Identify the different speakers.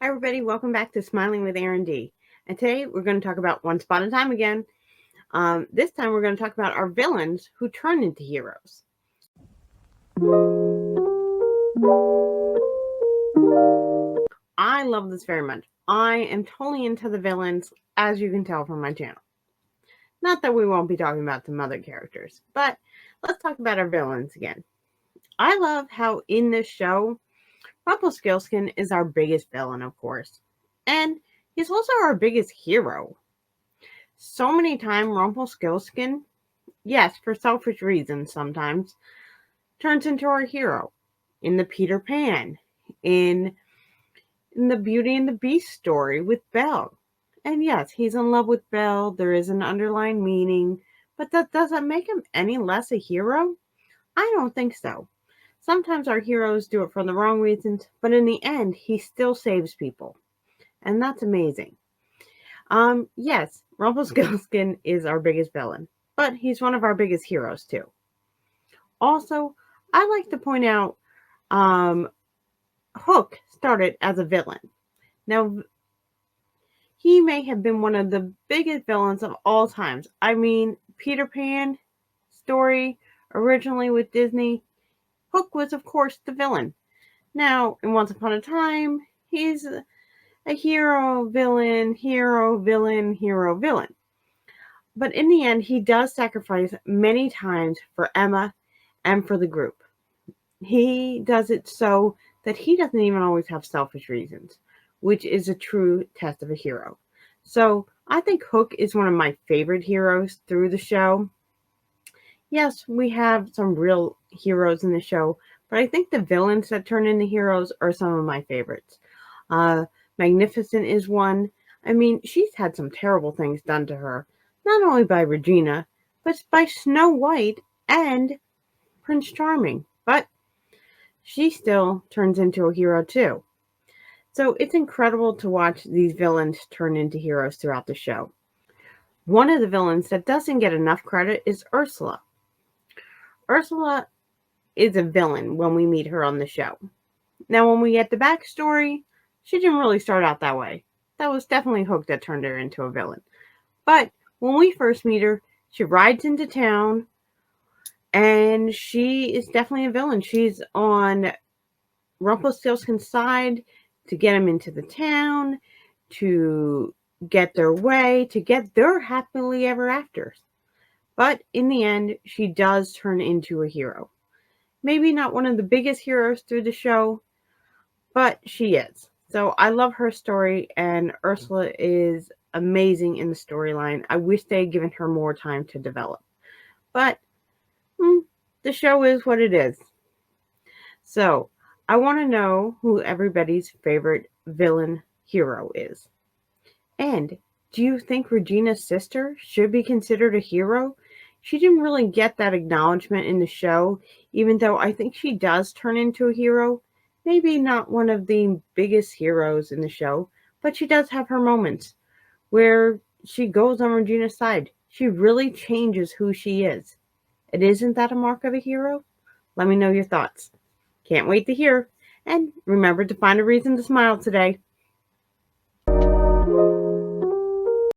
Speaker 1: Hi everybody, welcome back to Smiling with Erin D. And today we're going to talk about Once Upon a Time again. This time we're going to talk about our villains who turn into heroes. I love this very much. I am totally into the villains, as you can tell from my channel. Not that we won't be talking about some other characters, but let's talk about our villains again. I love how in this show, Rumpelstiltskin is our biggest villain, of course. And he's also our biggest hero. So many times Rumpelstiltskin, yes, for selfish reasons sometimes, turns into our hero. In the Peter Pan, in the Beauty and the Beast story with Belle. And yes, he's in love with Belle. There is an underlying meaning, but that doesn't make him any less a hero. I don't think so. Sometimes our heroes do it for the wrong reasons, but in the end, he still saves people. And that's amazing. Yes, Rumpelstiltskin is our biggest villain, but he's one of our biggest heroes too. Also, I like to point out Hook started as a villain. Now, he may have been one of the biggest villains of all times. I mean, Peter Pan story, originally with Disney, Hook was, of course, the villain. Now, in Once Upon a Time, he's a hero, villain, hero, villain, hero, villain. But in the end, he does sacrifice many times for Emma and for the group. He does it so that he doesn't even always have selfish reasons, which is a true test of a hero. So I think Hook is one of my favorite heroes through the show. Yes, we have some real heroes in the show, but I think the villains that turn into heroes are some of my favorites. Magnificent is one. I mean, she's had some terrible things done to her, not only by Regina, but by Snow White and Prince Charming. But she still turns into a hero too. So it's incredible to watch these villains turn into heroes throughout the show. One of the villains that doesn't get enough credit is Ursula. Ursula is a villain when we meet her on the show. Now, when we get the backstory, she didn't really start out that way. That was definitely Hook that turned her into a villain. But when we first meet her, she rides into town, and she is definitely a villain. She's on Rumpelstiltskin's side to get him into the town, to get their way, to get their happily ever afters. But in the end, she does turn into a hero. Maybe not one of the biggest heroes through the show, but she is. So I love her story, and Ursula is amazing in the storyline. I wish they had given her more time to develop. But the show is what it is. So I want to know who everybody's favorite villain hero is. And do you think Regina's sister should be considered a hero? She didn't really get that acknowledgement in the show, even though I think she does turn into a hero. Maybe not one of the biggest heroes in the show, but she does have her moments where she goes on Regina's side. She really changes who she is. And isn't that a mark of a hero? Let me know your thoughts. Can't wait to hear. And remember to find a reason to smile today.